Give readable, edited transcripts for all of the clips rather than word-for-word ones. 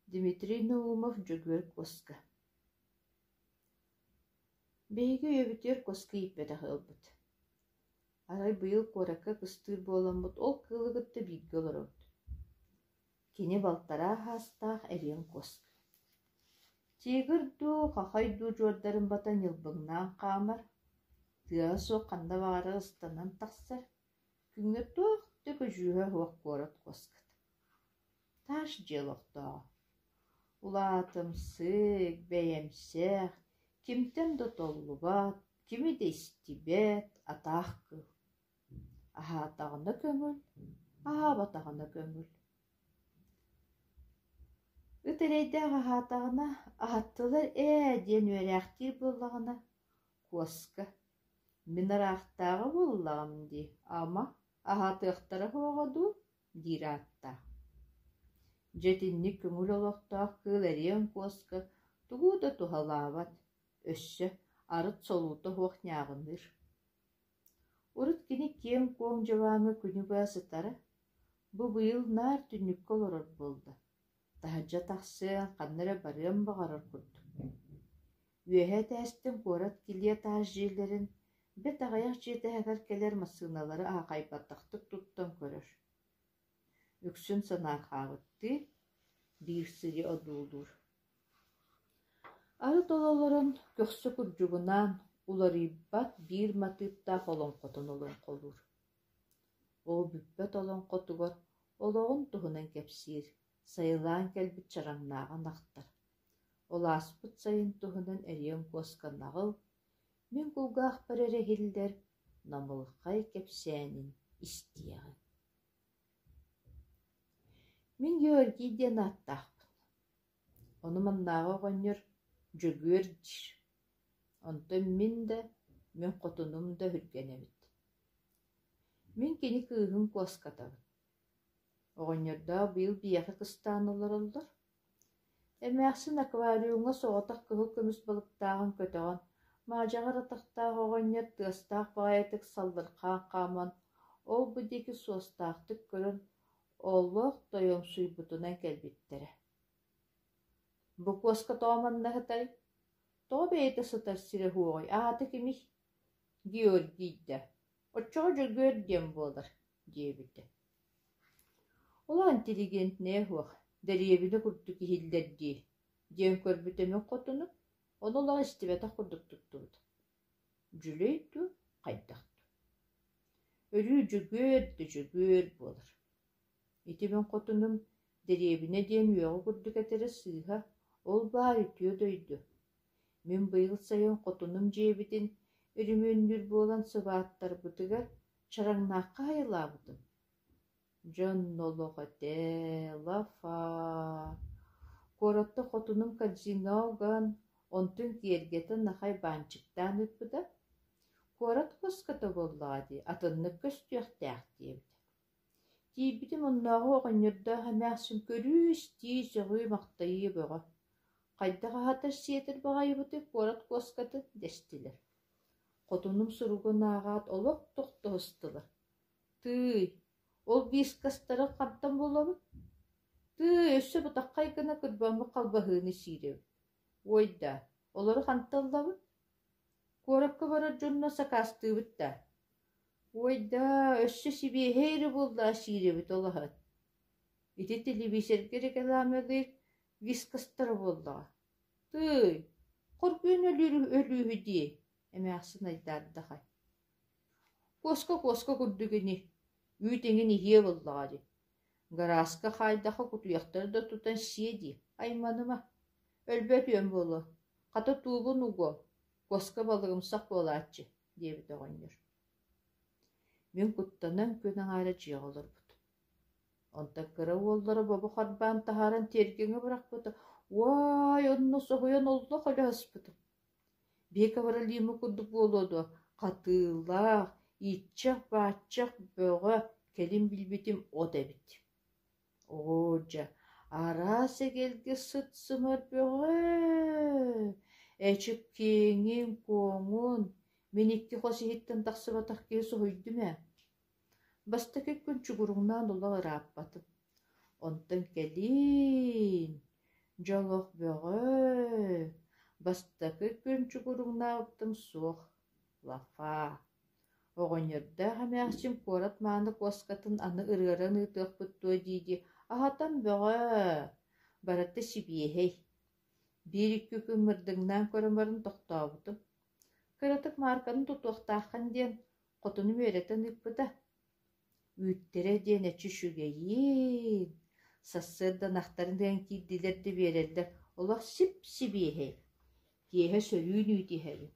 Дмитрий Наумов жөгөр коска. Бейге өбүтер коска иппете хылбыт. Арай быйыл коракка кыстыр боламбыт, ол кылыгытты бирге олоробут. Кини балтара хастаах эрен коска. Тигір ду, хахай ду жордарын батан йылбыңнан қамар. Тыа со қанда бағары ыстанан тақсар. Күнге тоқты көжуға хуақ корот коскат. Таш желоқтаға. Улатым сык, бәйемсех, кимтен до толлубат, кими де истибет, атақ кыл. Аха атағына көңіл, аха батағына көңіл. Үтелейдәғы атағына аттылар ден өрәқтер болағына коска. Мен арақтағы болағым де, ама ағатықтары хоғаду дир атта. Жетінні көңіл олықтақ кыларен коска тугу да тухалават, өссі арыт солуты хоқняғыныр. Урыт кені кем коң жаваңы күні басытары, бұ бұйыл нар түнік колорор болды. Тахаджа тақсын қаннары барым бағарыр күрді. Үйәхә тәстің корат келе тағыз жерлерін бет ағаяқ жеті әгер келер масыналары ағайбаттақтық тұттан көрір. Үксін санақ ағытты, бір сыры одулdur. Ары толаларын көксі күрджігінан уларыбат бір матыпта қолын қотын олын қолыр. Ол бүппет олын қотығыр, олығын тұғынан кәпсір, сайылан кәлбіт чараңнаған ақтар. Ол аспыт сайын тұғынан әрен қосқан ағыл, мен күлгақ бір әрегелдер намылқай кәпсәнін істияғын. Мен Георгийден аттақпын. Оны маннағы ғаныр жөгөр дир. Онтын мен қотыным да хүргенемет. Мен кені күйгін қоскатабын. Оғанырда бұйыл бияқы қыстан олар олдар. Әмәқсін аквариумға соғатақ күйі көміс балықтағын көтіған, мағжағыр атақтағы оғаныр тыстақ бағайтық салдырқан қаман, ол бұдекі суастақтық көрін олық тойым сұйбытынан кәлбеттері. Бұ қосқа тоғаманна ғытай, тоғы бейті сұтар сірі хуғай, ағаты кемей Георгийді, отчоғы жүргөр дем болар, дейбіті. Ола интеллигентне хуақ, дәребіні күрді кейілдерді, ден көрбітемен қотынып, оны олаға істебета құрдық тұттуыды. Жүлейді, қайдақты. Өрі жүгөр болар. Итемен қотыным дәребіне ден үйеғі күрді кәтері сыйға, ол бар үтіе дөйді. Мен бұйыл сайын қотыным жебетін үрімендір болан сываттар бұтыға чараңнаққа айылабыдым. Жон олуға дэ, лафа. Коратты қотыным кәдзіне ауған, онтын кергетін нақай банчықтан өтпіді. Корат қосқаты боллады, атынны көстіяқтақ дейбді. Дейбідім оннағы оғынырда хамақсын көріс дей сөғүй мақтайы бұға. Қайдаға хатар сетір бағайы бұты корат қосқаты дәстілер. Қотыным сұруғын ағат олық тоқты ұстылыр. Тый, ол бескастары қаттан болабы? Тый, өсі бұтаққай кіна күрбамы қалбағыны сирев. Ойда, олары қанталдабы? Коракка бара жонна сақасты бұтта. Ойда, өсі себе хейрі болда сиревіт олағат. Ити телевизор керек әламелер вискастары болдаға. Тый, қорпен өлі де, әмәқсын айдарды қай. Коска күрдігіні, үйтеңін ие болдаға де. Гараска қайдаға күтуяқтарды тұтан седи, айманыма. Өлбәт өн болы, қата туылын ұғы, коска балығымсақ болатчы, дебіді ғаныр. Мен күттанан көнің ары жиғылыр бұд. Онта кірі олары бабы қарбан тахаран тергені бұрақ бұды. Уай, онны соғыян олды қолы аспыды. Бека бара лимі күрдік болуды. Қатылақ, итчақ, батчақ, бөға, келім білбетім о да біт. Оожа, арасы келге сұт сымыр бөға. Әчіп кеңім, коңын. Мен екті қосы еттен тақсы батақ кейсі ойды мә. Бастаки күн чугурунан улар аппатып. Онтан келин, Жолох бөҕө. Бастакы күн чугуруңнаабыттым суох. Лафа. Оҕоньорда хамяахчим куорат мааны куоскатын аны ырыаран ыытыахпыт туо дииди. Ахатан бөҕө. Баратта сибиэһэй. Биир-икки күн мырдыҥнаан көрөмөрүн тохтообутум. Кыратык марканы тутуохтааххан диэн хотунум үөрэтэн ыппыта. Үүттерэ диэн эчи шүгэйиин. Сассыырдан ахтарын дыан киирдилэрди биэрэллэр. Олох сип-сибиэһэй. Киэһэ сөрүүн үүтиэһэбин.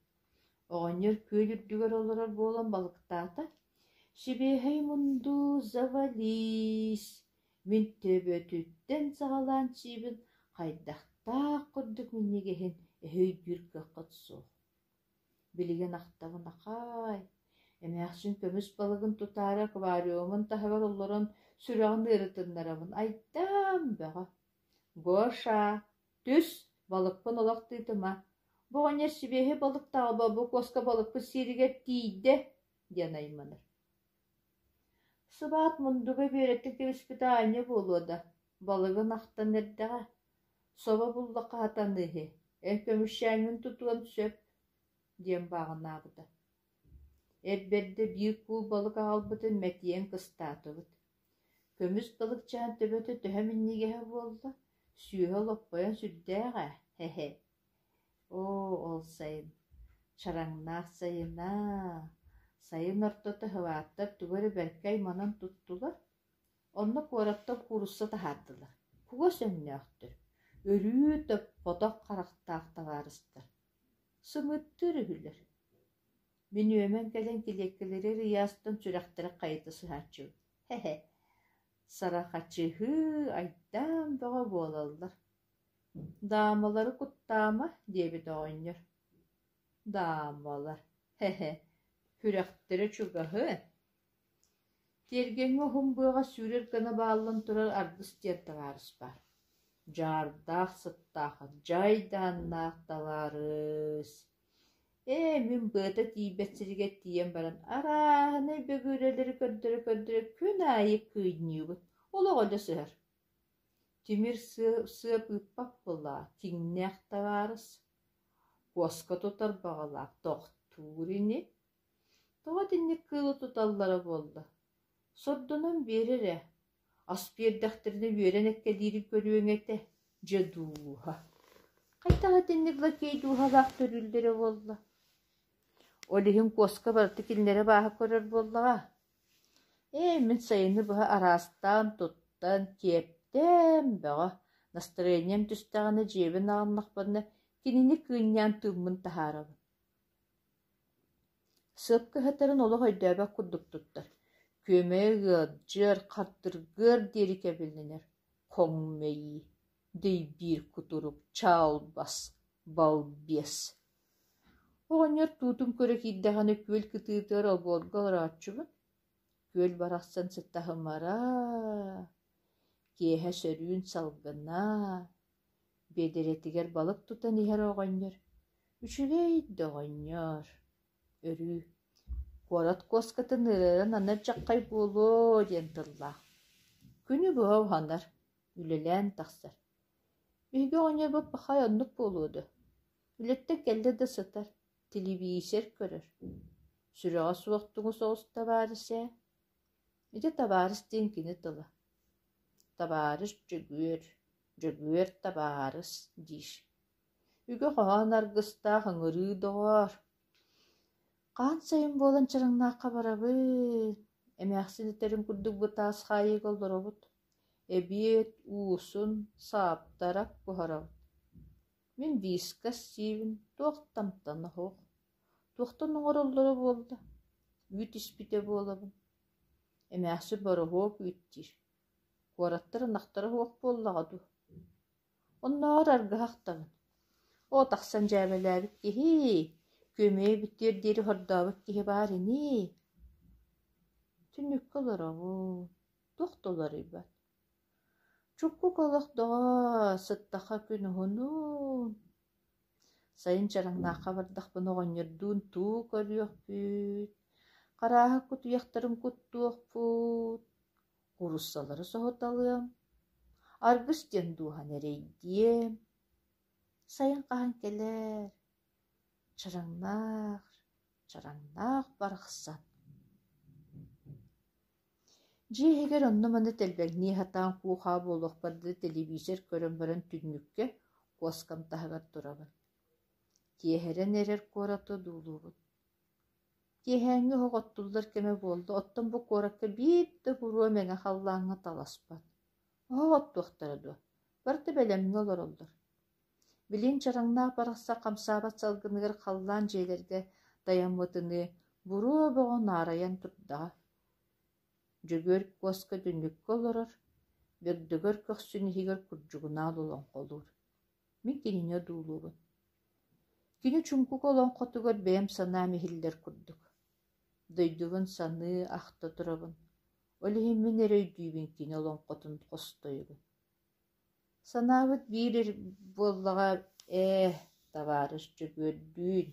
Оҕонньор күөл үрдүгэр олорор буолан балыктаата. Сибиэһэй мунду завалис. Мин төбөтүттэн саҕалаан сиибин хайдахтаах курдук миннигиһин эһүйдүр көххөт суох. Билигин ахтабын ахай. Эмээхсин көмүс балыгын тутаара аквариумун таһыгар оллорон сүрэҕин ырытыннарабын. Айдаам бөҕө. Гоша, түс балыкпын олох тыытыма. Боҕоньор сибиэһэ балык таҕабабы куоска балыкпы сиригэр тиийдэ диэн айманар. Сыбаат мундуга биэрэттик испытааньа буолуода. Балыгын ахтан эрдэҕэ. Соба буллакаатан ыһы. Көмүшчээҥҥин тутуан сөп диэн бааҕынаабыта. Эбберде биир куу балык аҕалбытын мэтиэн кыстаатыбыт. Көмүс балык чаан төбөтө төһө миннигиһэ буолла. Сүүһэ лоппойон сүрдээҕэ. Хе-хе. Ол сайын. Чараҥнаах сайына. Сайын ортото хыбааттар тугары бэркэй манан туттулар. Онно куораттан курусса таһаардылар. Куга сөннөөхтөр. Өрүү төп поток харахтаахталаарыстар. Сымыттыр үһүлэр. Мен үөмэн кэлэн килеккелери рыяастан сүрэхтэрэ хайыты сыһааччыб. Хе-хе. Сарахачыһы айдаам бөҕө буолаллар. Даамалары куттаама диэбит оҕонньор. Даамалар. Хе-хе. Хүрэхтэрэ чугаһы. Тергеҥҥэ хумбыаҕа сүүрэр гына бааллан турар ардыс тиэртэлаарыс бар. Жаардаах сыттаахар, жайдааннаах талаарыс. Мин быата тиибэтсиригэ тиийэн баран арааһынай бөгүүрэлэри көрдөрө күн аайы кыйньыыбыт. Олоҕо сыһар. Тимир сыап ыппап буллаа, тиҥнээх талаарыс. Куоска тутар баҕалаах тохтуурини. Тоҕо тинник кыылы туталлара буолла. Сордонон биэрэрэ. Аспиэрдэхтэринэ үөрэн эккэлиири көрүөҥэтэ. Дьадууһа. Кайтаҕа тинник лакей дуухалаах төрүллэрэ буолла. Олиһин куоска барыты киллэрэ бааһа көрөр буоллаҕа. Мин сайыны быһа араастаан туттан тиэптээм бөҕө. Настроением түстэҕинэ дьиэбин аҕаннахпанна кинини кыынньаан тыыммын таһаарабын. Сыап кыһатарын олох өйдөөбөк курдуктуттар. Көмөөгөр, дьар, хартыргыр диэри кэбилнинэр. Хоҥмэйи, дөйбиир кутурук, чаалбас, балбес. Оҕонньор туутун көрө киирдэҕинэ күөл кытыытыар олбуорга олорааччубун. Күөл барахсан сыттаһымара, киэһэ сөрүүн салгына. Бедеретигэр балык тутан иһэр оҕонньор. Үчүгэй доҕонньор. Өрүү. Куорат куоскатын ырыаран анар дьаххай буолуо диэн тыллаах. Күнү быһа уһанар, үлэлээн тахсар. Биһиги оҕоньор баппахай оннук буолуоду. Үлэттэ кэллэ да сытар, телевизор көрөр. Сүрэҕэ суохтуҥу соҕус табаарыс ээ. Ити табаарыс диэн кини тыла. Табаарыс дьөгүөр табаарыс дииш. Үгө хоһоон аргыстаах ыҥырыы доҕор. Хаан сайын буолан чараҥнаахха барабыт. Эмээхсинитэрин курдук бытаас хаайык олоробут. Эбиэт уусун сааптарак буһарабыт. Мин биискас сиибин туохтамтана хоох. Туохтан оҥороллоро буолда. Үт испите буолабын. Эмээхси барыһуок үттир. Куораттар анахтара хуох буоллаҕаду. Онноор аргаһахтабын. О тахсан дьээбэлээбит киһи. Көмөй бүттүөр диэри хордообут киһи баар ини. Түннүккө олоробун. Туохтолорыйбат. Чукку колох доҕо сыттаха күн уһунуун. Сайын чараҥнаахха бардахпын оҕонньордуун туу көрүөхпүт. Харааһа кутуйахтарын куттуохпут. Куруссалары соһоталыам. Аргыс ден духан эрейдием. Сайын қахан келер. Чараңнақ барықсан. Жиһигер онну маны телбэгни хатаан куухаа буолуохпарды телевизор көрөмбөрөн түннүкке куоскам таһыгар турабын. Киэһэрэн эрэр куораты дуулуубут. Киэһээҥҥи хоҕоттуллар кэме буолду, оттон бу куоракка биирдэ буруо мэҥэ халлааҥҥа таласпат. Оһоҕоттуохтара дуо, барыта бэлэмҥэ олороллор. Билин чараңнаах барахса хамсаабат салгыныгар халлаан дьиэлэргэ таяммытыны буруо боҕо наарайан турдаҕа. Дьөгөр куоска дүннүккэ олорор, бөгдөгөр көхсүниһигэр курдьугунаал олоҥхолуур. Мин кинине дуулуубун. Кини чуҥкук олоҥхотугар бэйэм санаа миһиллэр курдук. Дойдугун саны ахта турабын. Олиһиммин эрөйдүүбүн кини олоҥхотун хостойугун. Санаабыт биир буоллаҕа, товарыш, дьөгөрдүүн